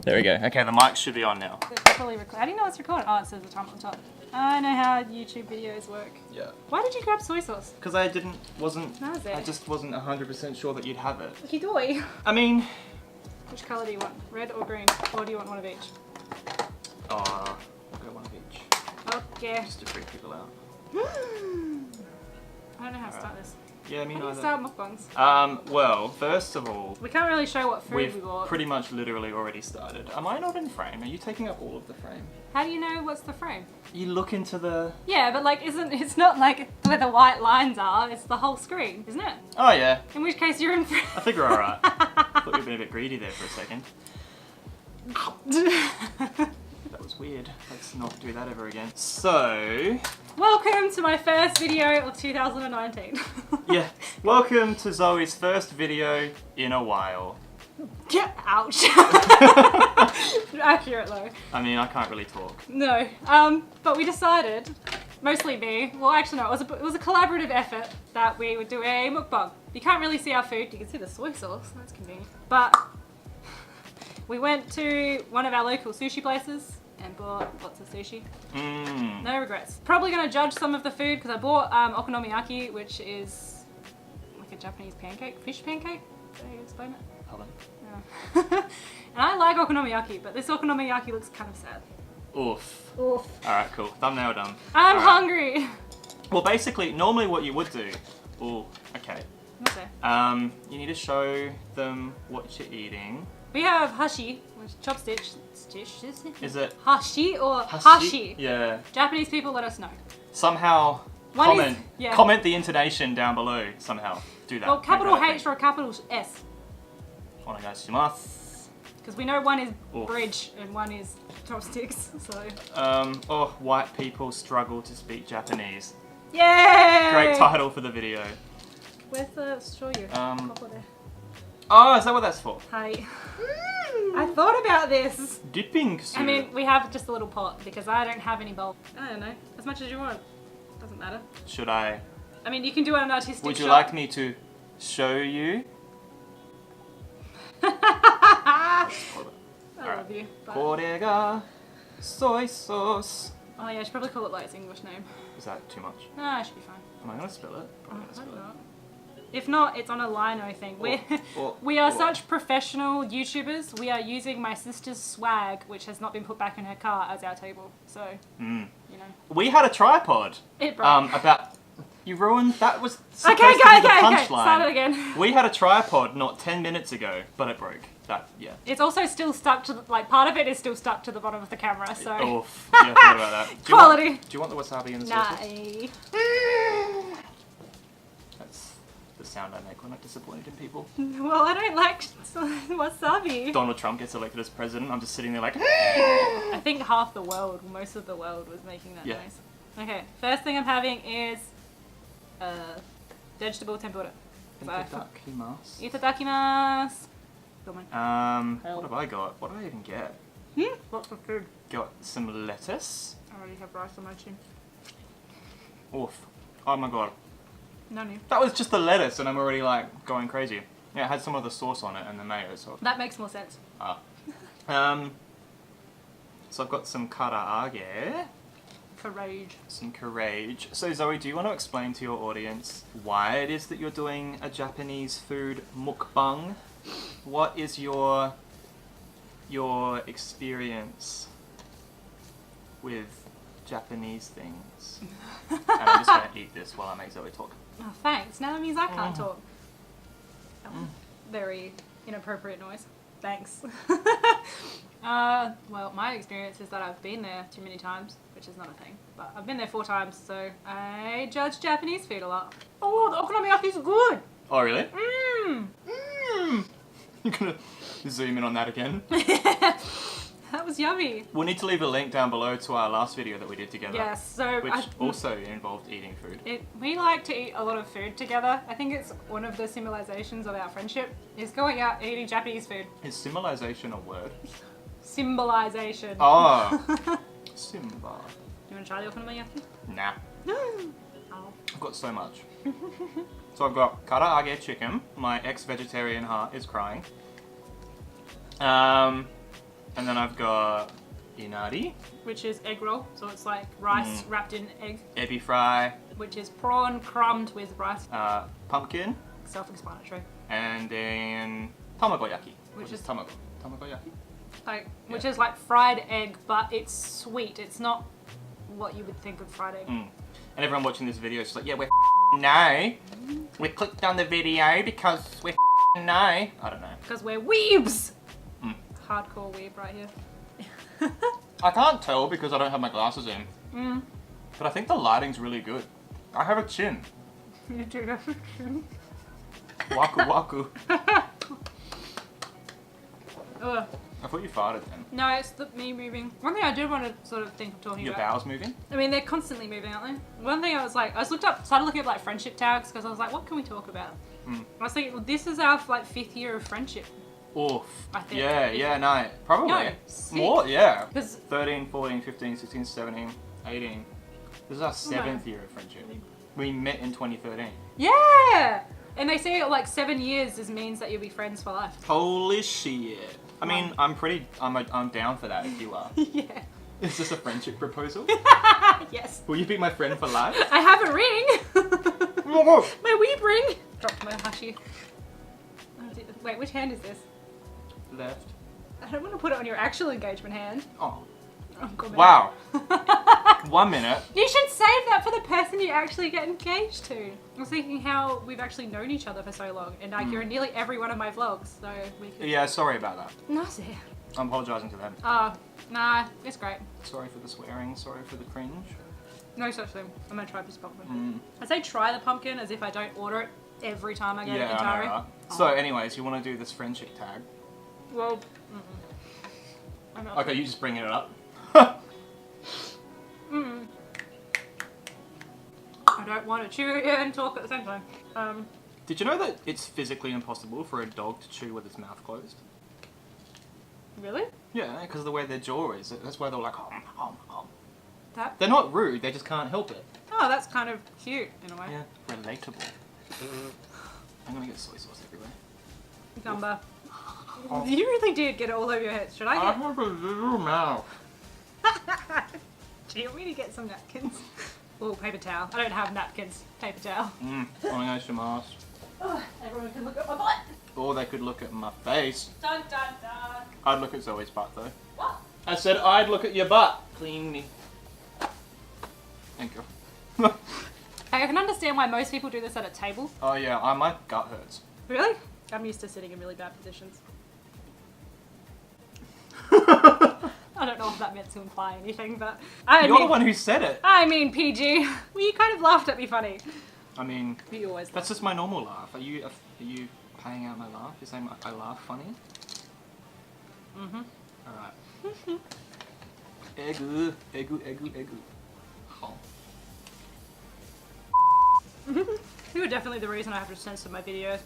There we go. Okay, the mic should be on now. How do you know it's recorded? Oh, it says the time on top. I know how YouTube videos work. Yeah. Why did you grab soy sauce? Because I wasn't How's it? I just wasn't 100% sure that you'd have it. Okie doy. I mean... Which colour do you want? Red or green? Or do you want one of each? Oh, I'll go one of each. Okay. Just to freak people out. I don't know how to start this. Yeah, me How do you neither. start mukbangs? Well, first of all... We can't really show what food we We've bought. pretty much literally already started. Am I not in frame? Are you taking up all of the frame? How do you know what's the frame? You look into the... Yeah, but like, it's not like where the white lines are, it's the whole screen, isn't it? Oh yeah. In which case you're in frame. I think we're alright. Thought you'd been a bit greedy there for a second. That was weird. Let's not do that ever again. So... Welcome to my first video of 2019. Yeah. Welcome to Zoe's first video in a while. Ouch. Accurate though. I mean, I can't really talk. No. But we decided, mostly me, well actually no, it was a collaborative effort that we would do a mukbang. You can't really see our food, you can see the soy sauce, that's convenient. But we went to one of our local sushi places and bought lots of sushi. No regrets. Probably gonna judge some of the food because I bought okonomiyaki, which is like a Japanese pancake, fish pancake. Did I explain it? Pardon? Yeah. And I like okonomiyaki, but this okonomiyaki looks kind of sad. Oof. Oof. Alright, cool. Thumbnail done. I'm Alright. hungry. Well, basically, normally what you would do... Ooh, okay. What's that? You need to show them what you're eating. We have hashi, which is chopsticks. Is it... Hashi or hashi? Yeah. Japanese people, let us know. Somehow, One comment. is- yeah. Comment the intonation down below, somehow. Do that. Well, capital Make that a H thing. or a capital S. Onegaishimasu. Because we know one is Oof. bridge and one is chopsticks, so... Oh, white people struggle to speak Japanese. Yay! Great title for the video. Where's the shoyu? Couple there. Oh, is that what that's for? Hi. I thought about this. Dipping soup. I mean, we have just a little pot because I don't have any bowl. I don't know. As much as you want. Doesn't matter. Should I? I mean, you can do an artistic Would you shot. like me to show you? I love you. But... これが soy sauce. Oh yeah, I should probably call it like its English name. Is that too much? Nah, it should be fine. Am I gonna spell it? I'm gonna I spell hope it. not. If not, it's on a lino thing. We are such professional YouTubers. We are using my sister's swag, which has not been put back in her car, as our table. So, you know. We had a tripod. It broke. About... You ruined... That was supposed Okay, to be the punchline. Start it again. We had a tripod not 10 minutes ago, but it broke. That, yeah. It's also still stuck to the, like, part of it is still stuck to the bottom of the camera, so. Oof. Yeah, I thought about that. Quality. Do you want the wasabi in the Nah. sauce? That's the sound I make when I'm disappointed in people. Well, I don't like wasabi. Donald Trump gets elected as president, I'm just sitting there like... I think half the world, most of the world was making that Yeah. noise. Okay, first thing I'm having is vegetable tempura. Itadakimasu. Itadakimasu. What have I got? What did I even get? Lots of food. Got some lettuce. I already have rice on my chin. Oof. Oh my god. No need. That was just the lettuce and I'm already like going crazy. Yeah, it had some of the sauce on it and the mayo, so... That makes more sense. So I've got some karaage. Courage. Some courage. So Zoe, do you want to explain to your audience why it is that you're doing a Japanese food mukbang? What is your experience with Japanese things? And I'm just going to eat this while I make Zoe talk. Oh, thanks. Now that means I can't talk. Very inappropriate noise. Thanks. Well, my experience is that I've been there too many times, which is not a thing. But I've been there 4 times, so I judge Japanese food a lot. Oh, the okonomiyaki's good! Oh, really? Mmm! You're going to zoom in on that again? That was yummy. We'll need to leave a link down below to our last video that we did together. Yes, so... Which also involved eating food. We like to eat a lot of food together. I think it's one of the symbolizations of our friendship, is going out and eating Japanese food. Is symbolization a word? Symbolization. Oh! Simba. You want to try the okonomiyaki? Nah. Oh. I've got so much. So I've got karaage chicken. My ex-vegetarian heart is crying. And then I've got inari, which is egg roll, so it's like rice wrapped in egg. ebi fry, Which is prawn crumbed with rice. pumpkin, Self-explanatory. and then tamagoyaki, Which is tamagoyaki. like, which is like fried egg, but it's sweet. It's not what you would think of fried egg. And everyone watching this video is just like, yeah, no. We clicked on the video because we no. I don't know. Because we're weebs! Hardcore weeb right here. I can't tell because I don't have my glasses in. But I think the lighting's really good. I have a chin. You do have a chin. Waku waku. Ugh. I thought you farted then. No, it's me moving. One thing I did want to sort of think of talking Your about. bowels moving? I mean, they're constantly moving, aren't they? One thing started looking at like friendship tags because I was like, what can we talk about? I was thinking, well, this is our like 5th year of friendship. Oof. I think. Yeah, no. Probably. No, 6. More, yeah. 'Cause 13, 14, 15, 16, 17, 18. This is our 7th year of friendship. We met in 2013. Yeah! And they say like 7 years means that you'll be friends for life. Holy shit. I mean, I'm down for that if you are. Yeah. Is this a friendship proposal? Yes. Will you be my friend for life? I have a ring. My weeb ring. Dropped my hushy. Oh, dear. Wait, which hand is this? Left. I don't want to put it on your actual engagement hand. Oh. Oh, God, Wow. 1 minute. You should save that for the person you actually get engaged to. I was thinking how we've actually known each other for so long, and like you're in nearly every one of my vlogs, so we could. Yeah, sorry about that. No, sir. I'm apologising to them. Nah, it's great. Sorry for the swearing, sorry for the cringe. No such thing. I'm gonna try this pumpkin. I say try the pumpkin as if I don't order it every time I go to Yeah, Gintari. I know, right? So anyways, you want to do this friendship tag? Well, I'm not. Okay, you just bringing it up. I don't want to chew and talk at the same time. Did you know that it's physically impossible for a dog to chew with its mouth closed? Really? Yeah, because of the way their jaw is. That's why they're like, hom. That? They're not rude, they just can't help it. Oh, that's kind of cute in a way. Yeah, relatable. I'm gonna get soy sauce everywhere. Gumba. You really did get it all over your head. Should I I get... have a little mouth. Do you want me to get some napkins? Oh, paper towel. I don't have napkins. Paper towel. Onegaishimasu. Oh, everyone can look at my butt. Or they could look at my face. Dun dun dun. I'd look at Zoe's butt though. What? I said I'd look at your butt. Clean me. Thank you. I can understand why most people do this at a table. Oh yeah, my gut hurts. Really? I'm used to sitting in really bad positions. I don't know if that meant to imply anything, but You're the one who said it. I mean, PG. Well, you kind of laughed at me funny. I mean, You always that's just my normal laugh. Are you paying out my laugh? You're saying I laugh funny? Alright. Egu. Oh. You were definitely the reason I have to censor my videos.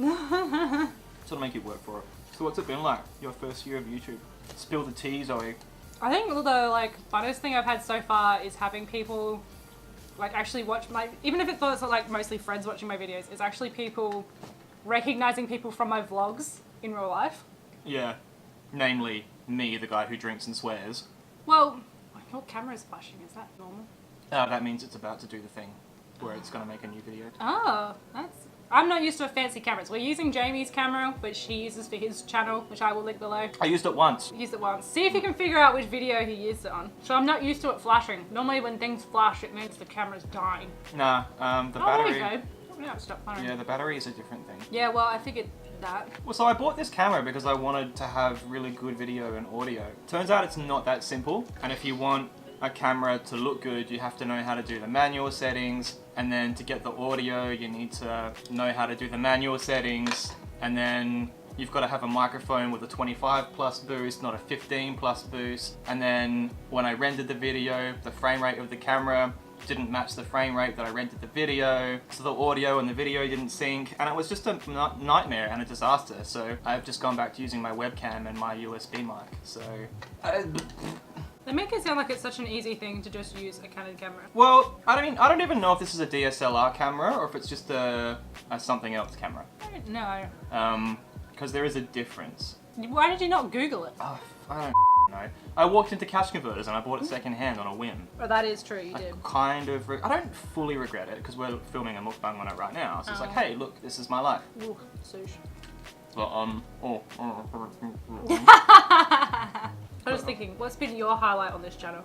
Sort of make you work for it. So what's it been like, your first year of YouTube? Spill the tea, Zoe. I think the like funnest thing I've had so far is having people like actually watch my, even if it was like mostly friends watching my videos, it's actually people recognizing people from my vlogs in real life. Yeah. Namely, me, the guy who drinks and swears. Well, your camera's flashing, is that normal? That means it's about to do the thing where it's going to make a new video. Oh, I'm not used to fancy cameras. We're using Jamie's camera, which he uses for his channel, which I will link below. I used it once. Used it once. See if you can figure out which video he used it on. So I'm not used to it flashing. Normally when things flash, it means the camera's dying. Nah, the battery... There you go. No, stop firing. Yeah, the battery is a different thing. Yeah, well, I figured that. Well, so I bought this camera because I wanted to have really good video and audio. Turns out it's not that simple, and if you want a camera to look good, you have to know how to do the manual settings, and then to get the audio, you need to know how to do the manual settings, and then you've got to have a microphone with a 25 plus boost, not a 15 plus boost, and then when I rendered the video, the frame rate of the camera didn't match the frame rate that I rendered the video, so the audio and the video didn't sync, and it was just a nightmare and a disaster. So I've just gone back to using my webcam and my USB mic. So They make it sound like it's such an easy thing to just use a Canon camera. well, I don't even know if this is a DSLR camera or if it's just a something else camera. I don't know. Because there is a difference. Why did you not Google it? Oh, I don't know. I walked into Cash Converters and I bought it second hand on a whim. Oh, that is true, you did. I don't fully regret it because we're filming a mukbang on it right now. So it's like, hey, look, this is my life. Ooh, sushi. But, I was thinking, what's been your highlight on this channel?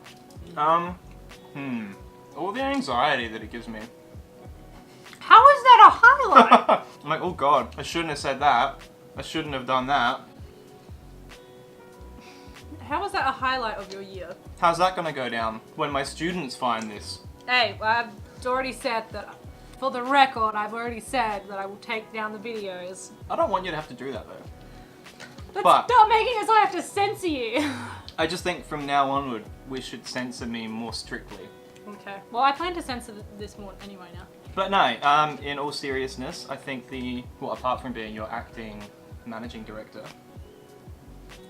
all the anxiety that it gives me. How is that a highlight? I'm like, oh god, I shouldn't have said that. I shouldn't have done that. How is that a highlight of your year? How's that gonna go down when my students find this? Hey, I've already said that, for the record, I've already said that I will take down the videos. I don't want you to have to do that though. But stop making it so I have to censor you. I just think from now onward, we should censor me more strictly. Okay. Well, I plan to censor this more anyway now. But no, in all seriousness, I think apart from being your acting managing director,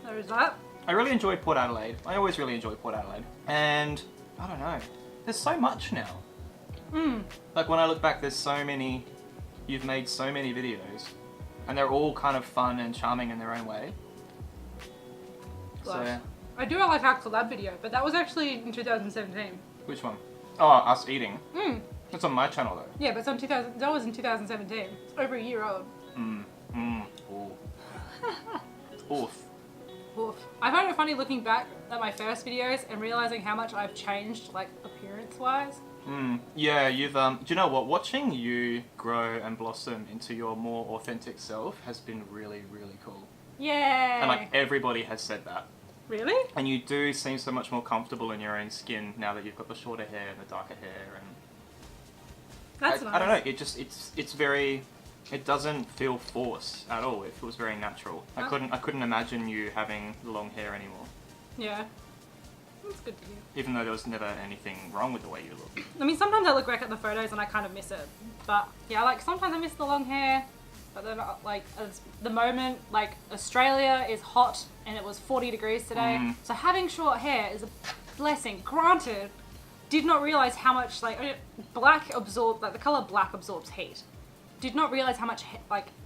There is that. I really enjoy Port Adelaide. I always really enjoy Port Adelaide. And, I don't know, there's so much now. Like when I look back, you've made so many videos, and they're all kind of fun and charming in their own way. Gosh. So, I do like our collab video, but that was actually in 2017. which one? Oh, us eating. That's on my channel though. Yeah, but it's on that was in 2017. It's over a year old. Ooh. Oof. Oof. I find it funny looking back at my first videos and realizing how much I've changed, like, appearance-wise. Yeah, you've, do you know what? Watching you grow and blossom into your more authentic self has been really, really cool. Yay! And like, everybody has said that. Really? And you do seem so much more comfortable in your own skin now that you've got the shorter hair and the darker hair, and That's nice. I don't know, it's very, it doesn't feel forced at all. It feels very natural. I couldn't imagine you having long hair anymore. Yeah. That's good to hear. Even though there was never anything wrong with the way you look. I mean, sometimes I look back at the photos and I kind of miss it. But yeah, like sometimes I miss the long hair. But then, like, at the moment, like, Australia is hot and it was 40 degrees today. So having short hair is a blessing. Granted, did not realize how much, like, the color black absorbs heat. Did not realize how much,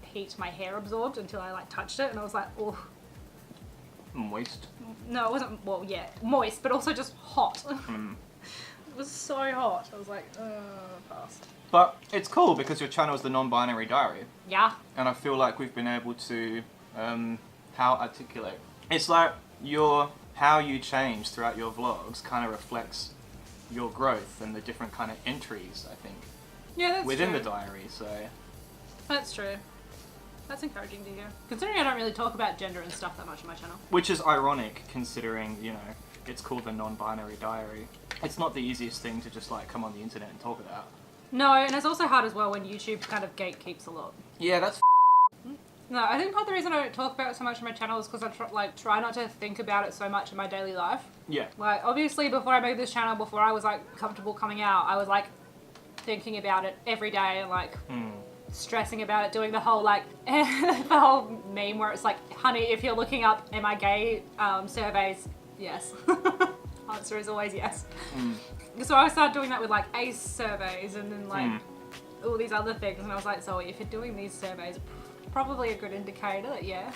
heat my hair absorbed until I, like, touched it. And I was like, oh. Moist. No, it wasn't, well, yeah, moist, but also just hot. It was so hot. I was like, pass. But it's cool because your channel is the non-binary diary. Yeah. And I feel like we've been able to, how articulate. It's like how you change throughout your vlogs kind of reflects your growth and the different kind of entries, I think. Yeah, that's within true. the diary, so. That's true. That's encouraging to hear. Considering I don't really talk about gender and stuff that much on my channel. Which is ironic considering, you know, it's called the non-binary diary. It's not the easiest thing to just like come on the internet and talk about. No, and it's also hard as well when YouTube kind of gatekeeps a lot. Yeah, that's No, I think part of the reason I don't talk about it so much on my channel is because I try not to think about it so much in my daily life. Yeah. Like, obviously before I made this channel, before I was like comfortable coming out, I was like thinking about it every day and like stressing about it, doing the whole like, the whole meme where it's like, honey, if you're looking up am I gay surveys, yes. Answer is always yes. So I started doing that with like ACE surveys and then like all these other things, and I was like, Zoe, if you're doing these surveys, probably a good indicator that yeah.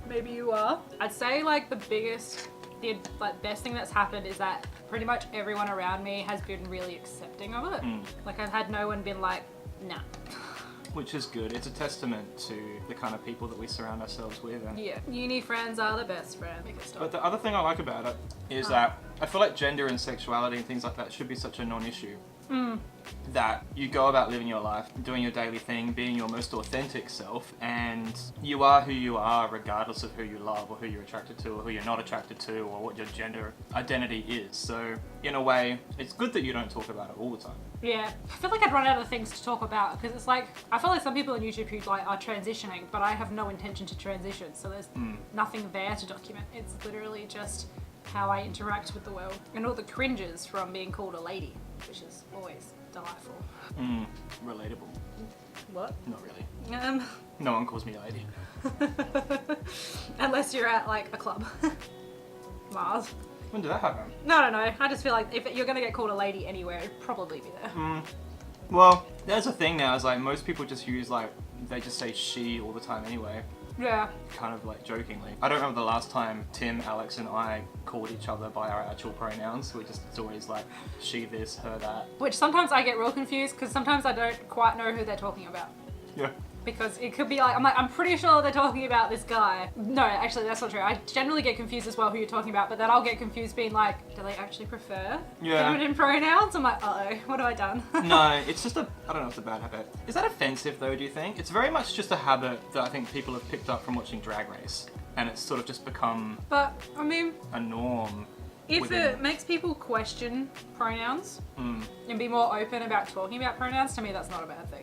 Maybe you are. I'd say like the best thing that's happened is that pretty much everyone around me has been really accepting of it. Like I've had no one been like, nah. Which is good. It's a testament to the kind of people that we surround ourselves with. And yeah, uni friends are the best friends. But the other thing I like about it is that I feel like gender and sexuality and things like that should be such a non-issue. That you go about living your life, doing your daily thing, being your most authentic self, and you are who you are regardless of who you love or who you're attracted to or who you're not attracted to or what your gender identity is. So in a way, it's good that you don't talk about it all the time. Yeah, I feel like I'd run out of things to talk about because it's like, I feel like some people on YouTube who like are transitioning, but I have no intention to transition, so there's nothing there to document. It's literally just how I interact with the world and all the cringes from being called a lady, which is always delightful. Relatable. What? Not really. No one calls me a lady. Unless you're at like a club. Mars. When did that happen? No, I don't know. I just feel like if you're gonna get called a lady anywhere, it'd probably be there. Well, there's a thing now, is like most people just use like, they just say she all the time anyway. Yeah. kind of like jokingly. I don't remember the last time Tim, Alex and I called each other by our actual pronouns. It's always like she this, her that. Which sometimes I get real confused because sometimes I don't quite know who they're talking about. Yeah. Because it could be like, I'm pretty sure they're talking about this guy. No, actually that's not true. I generally get confused as well who you're talking about, but then I'll get confused being like, do they actually prefer feminine pronouns? I'm like, uh-oh, what have I done? No, it's just I don't know if it's a bad habit. Is that offensive though, do you think? It's very much just a habit that I think people have picked up from watching Drag Race. And it's sort of just become But, I mean, a norm. if it makes people question pronouns and be more open about talking about pronouns, to me that's not a bad thing.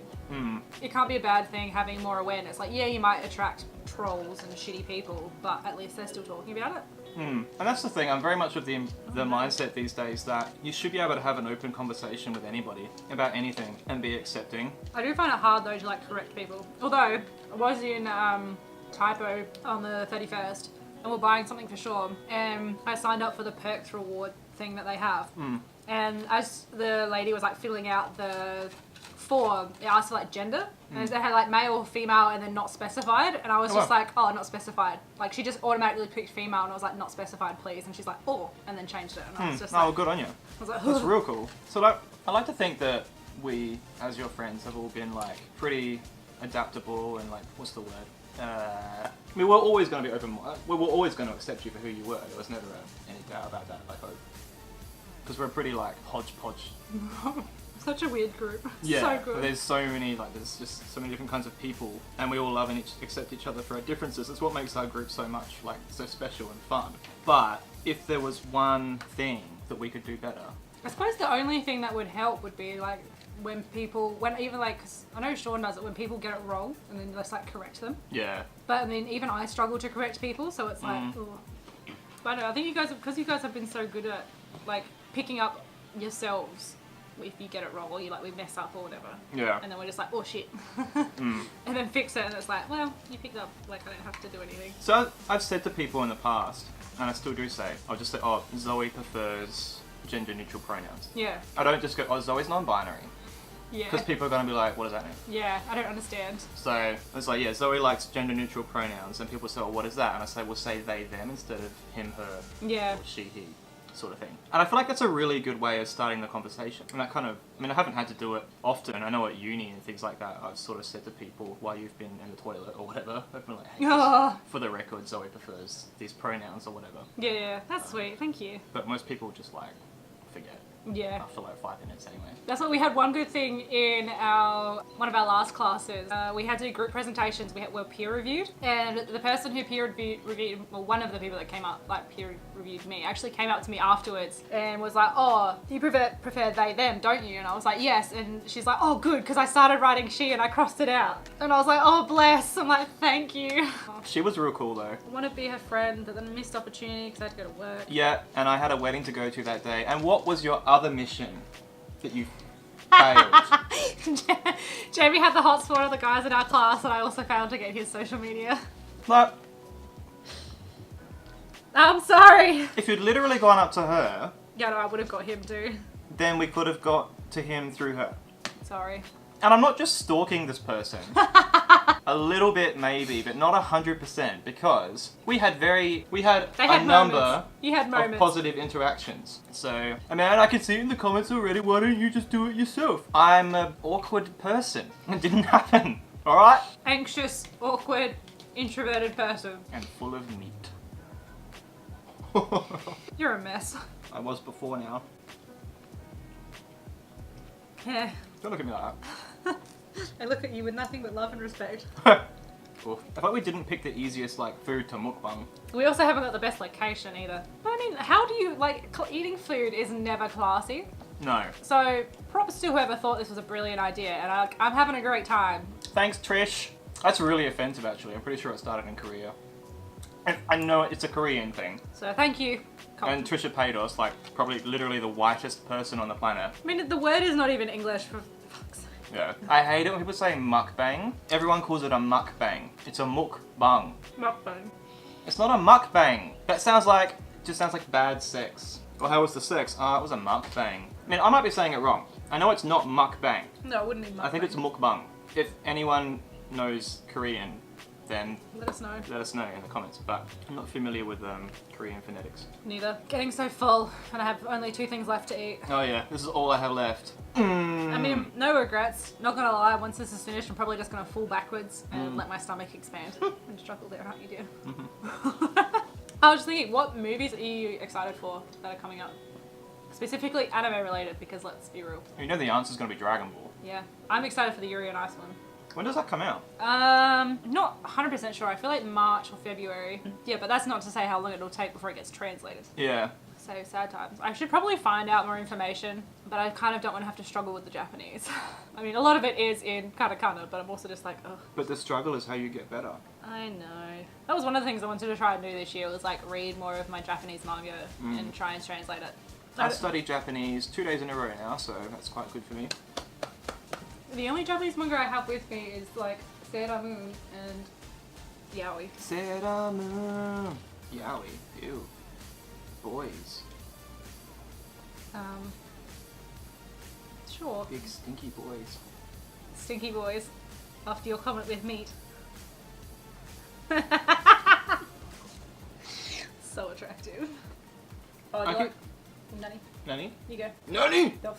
It can't be a bad thing having more awareness. Like, yeah, you might attract trolls and shitty people, but at least they're still talking about it. And that's the thing, I'm very much of the mindset these days that you should be able to have an open conversation with anybody about anything and be accepting. I do find it hard though to like correct people. Although, I was in Typo on the 31st and we're buying something for Sean and I signed up for the perks reward thing that they have. And as the lady was like filling out the form, it asked for like gender and they had like male, female and then not specified, and I was just like, oh, not specified. Like she just automatically picked female and I was like, not specified please, and she's like, oh, and then changed it, and I was just like, oh, good on you. I was like, That's real cool. So like, I like to think that we, as your friends, have all been like pretty adaptable and like, what's the word? I mean, we're always going to be open. We were always going to accept you for who you were. There was never any doubt about that, I hope. Because we're pretty like hodgepodge. Such a weird group. Yeah, So good. there's so many, like, there's just so many different kinds of people, and we all love and accept each other for our differences. It's what makes our group so much, like, so special and fun. But if there was one thing that we could do better, I suppose the only thing that would help would be like when even like, 'cause I know Sean does it, when people get it wrong and then just like correct them. yeah, But I mean, even I struggle to correct people, so it's like, ugh. But I don't know, I think you guys, because you guys have been so good at like picking up yourselves if you get it wrong or you like we mess up or whatever. yeah. And then we're just like, oh shit. And then fix it and it's like, well, you picked up, like I don't have to do anything. So I've said to people in the past, and I still do say, I'll just say, oh, Zoe prefers gender neutral pronouns. Yeah. I don't just go, oh, Zoe's non-binary. Yeah. Because people are going to be like, what does that mean? Yeah, I don't understand. So it's like, yeah, Zoe likes gender neutral pronouns, and people say, well, what is that? And I say, well, say they, them instead of him, her, Yeah. or she, he, sort of thing. And I feel like that's a really good way of starting the conversation. And I haven't had to do it often. And I know at uni and things like that, I've sort of said to people while you've been in the toilet or whatever, I've been like, hey, just for the record, Zoe prefers these pronouns or whatever. Yeah, that's sweet, thank you. But most people just like forget. Yeah. After like 5 minutes anyway. That's what we had one good thing in one of our last classes. We had to do group presentations. We were peer reviewed, and the person who peer reviewed, well, one of the people that came up like peer reviewed me, actually came up to me afterwards and was like, oh, you prefer they them, don't you? And I was like, yes. And she's like, oh, good, because I started writing she and I crossed it out. And I was like, oh, bless. I'm like, thank you. She was real cool though. I want to be her friend, but then I missed opportunity because I had to go to work. Yeah, and I had a wedding to go to that day. And what was your other mission that you failed? Jamie had the hotspot of the guys in our class, and I also failed to get his social media. Like, I'm sorry. if you'd literally gone up to her, Yeah, no, I would have got him too. then we could have got to him through her. Sorry. And I'm not just stalking this person. A little bit maybe, but not 100%, because we had a number You had of moments. positive interactions. So, I mean, I can see it in the comments already, why don't you just do it yourself? I'm an awkward person. It didn't happen, alright? Anxious, awkward, introverted person. And full of meat. You're a mess. I was before now. Yeah. Don't look at me like I look at you with nothing but love and respect. that. Oof. I thought we didn't pick the easiest like food to mukbang. We also haven't got the best location either. But I mean, how do you, like, eating food is never classy. No. So, props to whoever thought this was a brilliant idea, and I'm having a great time. Thanks, Trish. That's really offensive, actually. I'm pretty sure it started in Korea. And I know it's a Korean thing. So, thank you. And Trisha paid us, like, probably literally the whitest person on the planet. I mean, the word is not even English, for fuck's sake. Yeah. I hate it when people say mukbang. Everyone calls it a mukbang. It's a mukbang. Mukbang. It's not a mukbang. That sounds like, just sounds like bad sex. Well, how was the sex? It was a mukbang. I mean, I might be saying it wrong. I know it's not mukbang. No, it wouldn't be mukbang. I think it's mukbang. If anyone knows Korean, then Let us know. let us know in the comments. But I'm not familiar with Korean phonetics. Neither. Getting so full, and I have only 2 things left to eat. Oh yeah, this is all I have left. I mean, no regrets. Not gonna lie, once this is finished, I'm probably just gonna fall backwards and let my stomach expand. And struggle there, aren't you, dear? I was just thinking, what movies are you excited for that are coming up? Specifically anime related, because let's be real. You know the answer's gonna be Dragon Ball. Yeah. I'm excited for the Yuuri on Ice one. When does that come out? Not 100% sure. I feel like March or February. Yeah, but that's not to say how long it'll take before it gets translated. Yeah. So sad times. I should probably find out more information, but I kind of don't want to have to struggle with the Japanese. I mean, a lot of it is in katakana, but I'm also just like, ugh. But the struggle is how you get better. I know. That was one of the things I wanted to try and do this year, was like read more of my Japanese manga and try and translate it. I studied Japanese 2 days in a row now, so that's quite good for me. The only Japanese manga I have with me is like Sailor Moon and Yaoi. Sailor Moon. Yaoi. Ew. Boys. Sure. Big stinky boys. Stinky boys. After your comment with meat. So attractive. Oh, I could... Nani? Nani? You go. Nani? The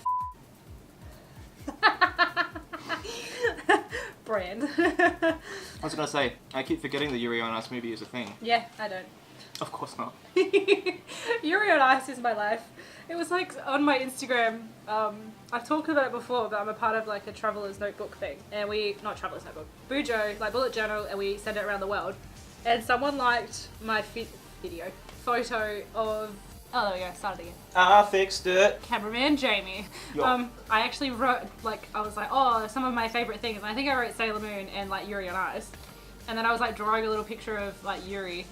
brand. I was gonna say, I keep forgetting the Yuuri on Ice movie is a thing. Yeah, I don't. Of course not. Yuuri on Ice is my life. It was like on my Instagram, I've talked about it before, but I'm a part of like a traveler's notebook thing. And not traveler's notebook, Bujo, like bullet journal, and we send it around the world. And someone liked my photo of, oh there we go, started again. I fixed it. Cameraman Jamie. Yo. I actually wrote, like, I was like, oh, some of my favourite things. And I think I wrote Sailor Moon and like Yuuri on Ice. And then I was like drawing a little picture of like Yuuri,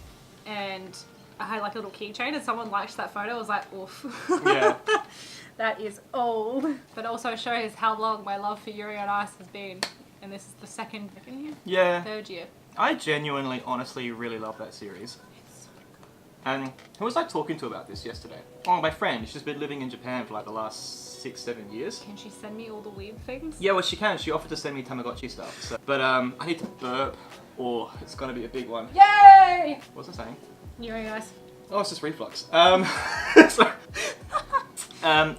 and I had like a little keychain, and someone liked that photo. I was like, oof. Yeah. That is old. But it also shows how long my love for Yuuri on Ice has been. And this is the second year? Yeah. 3rd year. I genuinely, honestly, really love that series. It's so good. And who was I talking to about this yesterday? Oh, my friend. She's been living in Japan for like the last 6-7 years. Can she send me all the weird things? Yeah, well, she can. She offered to send me Tamagotchi stuff. So. But I need to burp, or it's gonna be a big one. Yay! What was I saying? Yuuri on Ice. Oh, it's just reflux.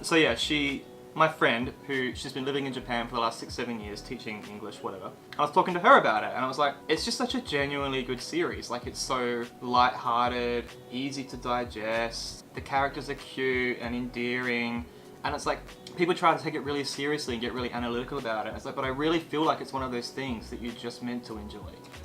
So yeah, my friend, she's been living in Japan for the last 6-7 years, teaching English, whatever. I was talking to her about it, and I was like, it's just such a genuinely good series. Like, it's so light-hearted, easy to digest, the characters are cute and endearing, and it's like, people try to take it really seriously and get really analytical about it. It's like, but I really feel like it's one of those things that you're just meant to enjoy.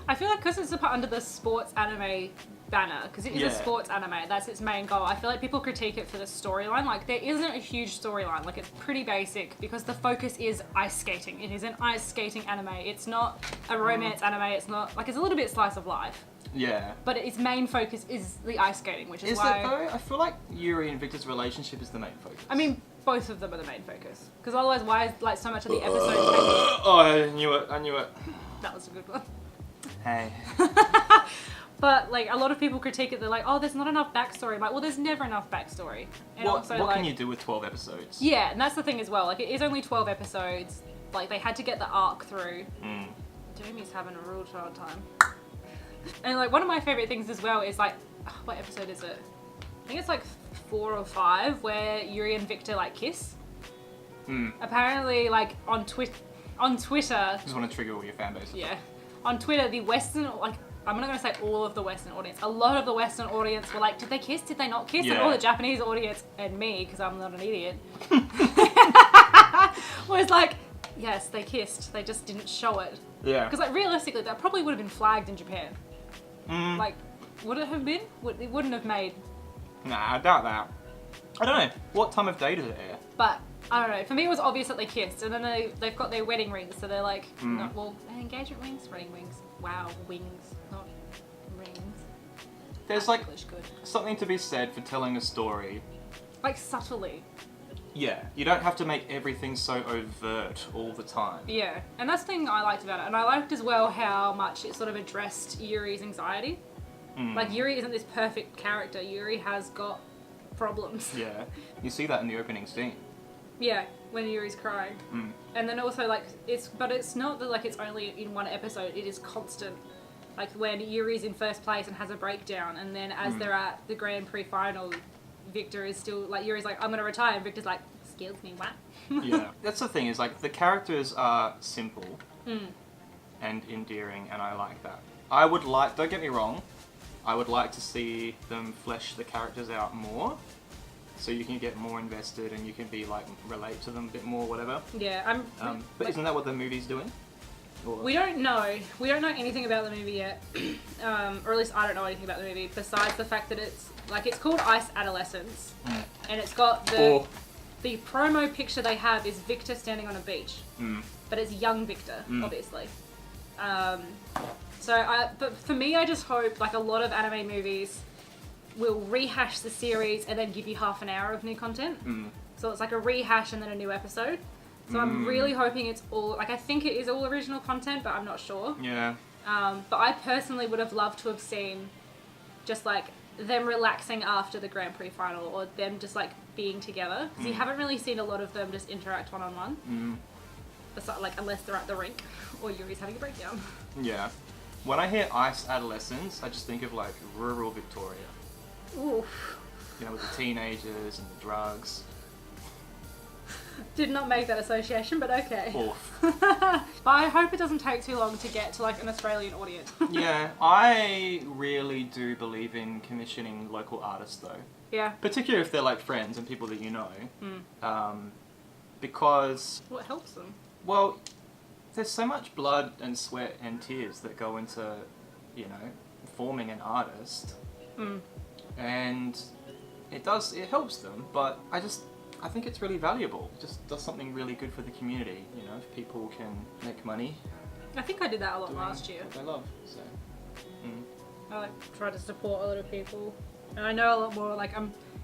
I feel like because it's under the sports anime banner, because it is a sports anime, that's its main goal. I feel like people critique it for the storyline. Like, there isn't a huge storyline. Like, it's pretty basic because the focus is ice skating. It is an ice skating anime. It's not a romance anime. It's not, like, it's a little bit slice of life. Yeah. But its main focus is the ice skating, which is why... Is it though? I feel like Yuuri and Victor's relationship is the main focus. I mean, both of them are the main focus. Because otherwise, why is, like, so much of the episode... Oh, I knew it. That was a good one. Hey. But, like, a lot of people critique it. They're like, oh, there's not enough backstory. I'm like, well, there's never enough backstory. And What also, like, can you do with 12 episodes? Yeah, and that's the thing as well. Like, it is only 12 episodes. Like, they had to get the arc through. Jamie's having a real hard time. And, like, one of my favourite things as well is, like, what episode is it? I think it's, like, 4 or 5, where Yuuri and Victor, like, kiss. Apparently, like, on Twitter... Just want to trigger all your fan base. Yeah. On Twitter, the Western, like, I'm not going to say all of the Western audience. A lot of the Western audience were like, did they kiss? Did they not kiss? Yeah. And all the Japanese audience, and me, because I'm not an idiot, was like, yes, they kissed. They just didn't show it. Yeah. Because, like, realistically, that probably would have been flagged in Japan. Like, would it have been? It wouldn't have made... Nah, I doubt that. I don't know. What time of day does it air? But, I don't know. For me, it was obvious that they kissed. And then they've got their wedding rings. So they're like, no, well, engagement rings? Wedding rings. Wow, wings, not rings. There's That's like English good. something to be said for telling a story. Like, subtly. Yeah, you don't have to make everything so overt all the time. Yeah, and that's the thing I liked about it. And I liked as well how much it sort of addressed Yuri's anxiety. Like, Yuuri isn't this perfect character. Yuuri has got problems. Yeah, you see that in the opening scene. Yeah, when Yuri's crying. And then also, like, it's not that, like, it's only in one episode. It is constant. Like when Yuuri's in first place and has a breakdown, and then as they're at the Grand Prix final, Victor is still like, Yuuri's like, I'm gonna retire, and Victor's like, excuse me, what? Yeah, that's the thing, is like the characters are simple and endearing, and I like that. I would like, don't get me wrong, I would like to see them flesh the characters out more, so you can get more invested and you can be like, relate to them a bit more, whatever. Yeah, but isn't that what the movie's doing? Or... We don't know. We don't know anything about the movie yet, or at least I don't know anything about the movie. Besides the fact that it's called Ice Adolescence, and it's got the promo picture they have is Victor standing on a beach, but it's young Victor, obviously. But for me, I just hope like a lot of anime movies will rehash the series and then give you half an hour of new content. So it's like a rehash and then a new episode. So I'm really hoping it's all, like I think it is all original content, but I'm not sure. Yeah. But I personally would have loved to have seen just like them relaxing after the Grand Prix final, or them just like being together. Because you haven't really seen a lot of them just interact one-on-one. Like unless they're at the rink or Yuuri's having a breakdown. Yeah. When I hear Ice Adolescence, I just think of like rural Victoria. Oof. You know, with the teenagers and the drugs. Did not make that association, but okay. Oof. But I hope it doesn't take too long to get to like an Australian audience. Yeah, I really do believe in commissioning local artists though. Yeah. Particularly if they're like friends and people that you know. Because... What helps them? Well, there's so much blood and sweat and tears that go into, you know, forming an artist. And it helps them, but I think it's really valuable. It just does something really good for the community, you know, if people can make money. I think I did that a lot last year. What they love, so. I like try to support a lot of people. And I know a lot more, like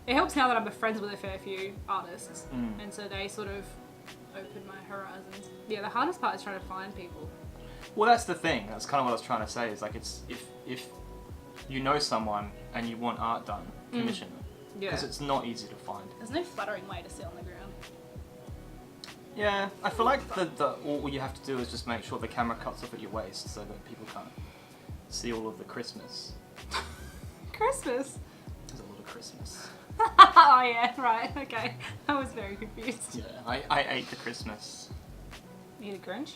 it helps now that I'm friends with a fair few artists. And so they sort of opened my horizons. Yeah, the hardest part is trying to find people. Well, that's the thing. That's kind of what I was trying to say, is like it's, if you know someone and you want art done, commission them. Because it's not easy to find. There's no flattering way to sit on the ground. Yeah, I feel like all you have to do is just make sure the camera cuts off at your waist so that people can't see all of the Christmas. Christmas? There's a lot of Christmas. Oh yeah, right, okay. I was very confused. Yeah, I ate the Christmas. You the Grinch?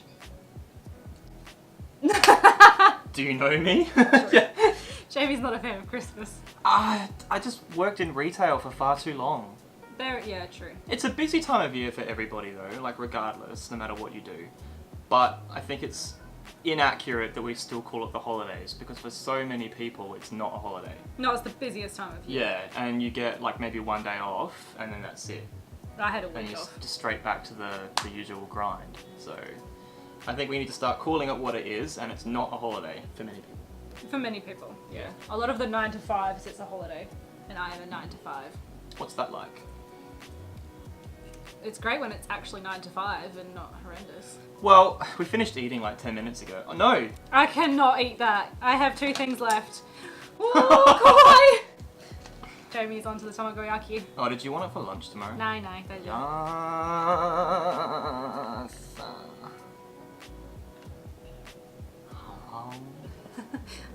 Do you know me? Yeah. Jamie's not a fan of Christmas. I just worked in retail for far too long. Yeah, true. It's a busy time of year for everybody though, like regardless, no matter what you do. But I think it's inaccurate that we still call it the holidays, because for so many people it's not a holiday. No, it's the busiest time of year. Yeah, and you get like maybe one day off and then that's it. I had a And week you're off. just straight back to the usual grind. So I think we need to start calling it what it is, and it's not a holiday for many people. For many people, yeah. A lot of the 9 to 5s, it's a holiday. And I am a 9 to 5. What's that like? It's great when it's actually 9 to 5 and not horrendous. Well, we finished eating like 10 minutes ago. Oh no! I cannot eat that. I have 2 things left. Oh, boy! Jamie's onto the tamagoyaki. Oh, did you want it for lunch tomorrow? No, thank you. Yes.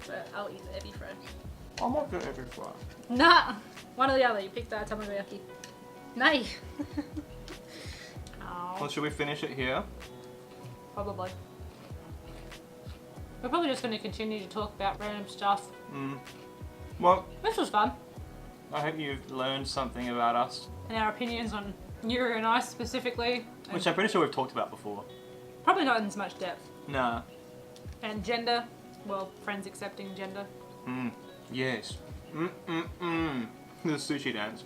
But I'll eat the ebi friend. I'm not good every fry. Nah! One or the other, you pick that tamagoyaki. Nay! Well, should we finish it here? Probably. We're probably just going to continue to talk about random stuff. Well, This was fun. I hope you've learned something about us. And our opinions on Yuuri and I specifically. Which I'm pretty sure we've talked about before. Probably not in as much depth. Nah. And gender. Well, friends accepting gender. Yes. The sushi dance.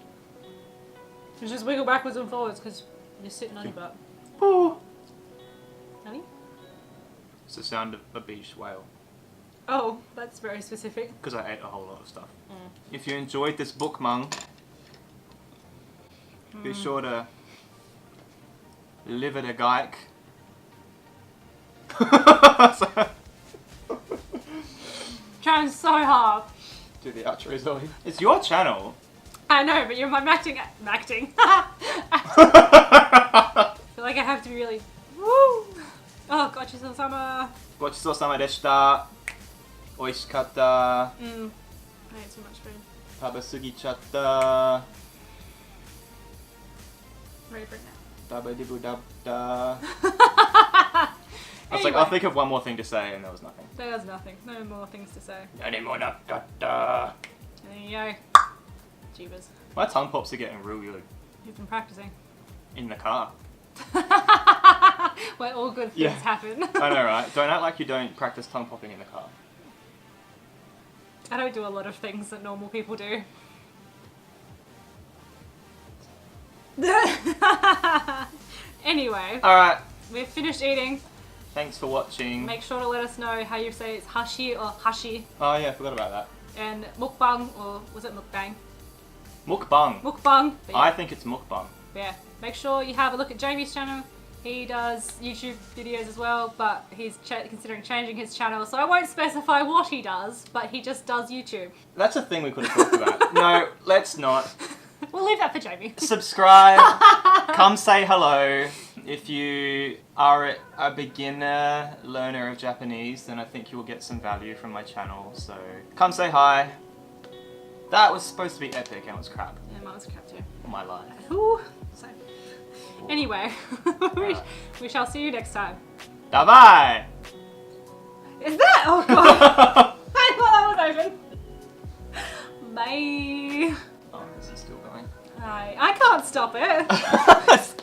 You just wiggle backwards and forwards because you're sitting on your butt. Oh. Honey? It's the sound of a beached whale. Oh, that's very specific. Because I ate a whole lot of stuff. If you enjoyed this bookmung, be sure to live it a gike. Trying so hard. Do the outro, Zoe. It's your channel. I know, but you're my acting. I feel like I have to be really. Woo! Oh, gochiso-sama. ごちそうさまでした。Oishikatta. I ate too much food. Tabasugichatta. Ready for it Dabadibudabda. now. I was like, I'll think of one more thing to say, and there was nothing. There was nothing. No more things to say. Any more da da da. There you go. Jeebus. My tongue pops are getting real good. You've been practicing. In the car. Where all good things happen. I know, right? Don't act like you don't practice tongue popping in the car. I don't do a lot of things that normal people do. Anyway, Alright, we've finished eating. thanks for watching. Make sure to let us know how you say it's hashi or hashi. Oh yeah, I forgot about that. And mukbang, or was it mukbang? Mukbang. Mukbang. But yeah, I think it's mukbang. yeah. Make sure you have a look at Jamie's channel. He does YouTube videos as well, but he's considering changing his channel, so I won't specify what he does, but he just does YouTube. That's a thing we could have talked about. No, let's not. We'll leave that for Jamie. Subscribe. Come say hello. If you are a beginner learner of Japanese, then I think you will get some value from my channel. So come say hi. That was supposed to be epic and it was crap. Yeah, mine was crap too. For my life. Ooh. So, anyway, we shall see you next time. Bye-bye. Is that? Oh god. I thought that was open. Bye. Oh, this is still going. I can't stop it.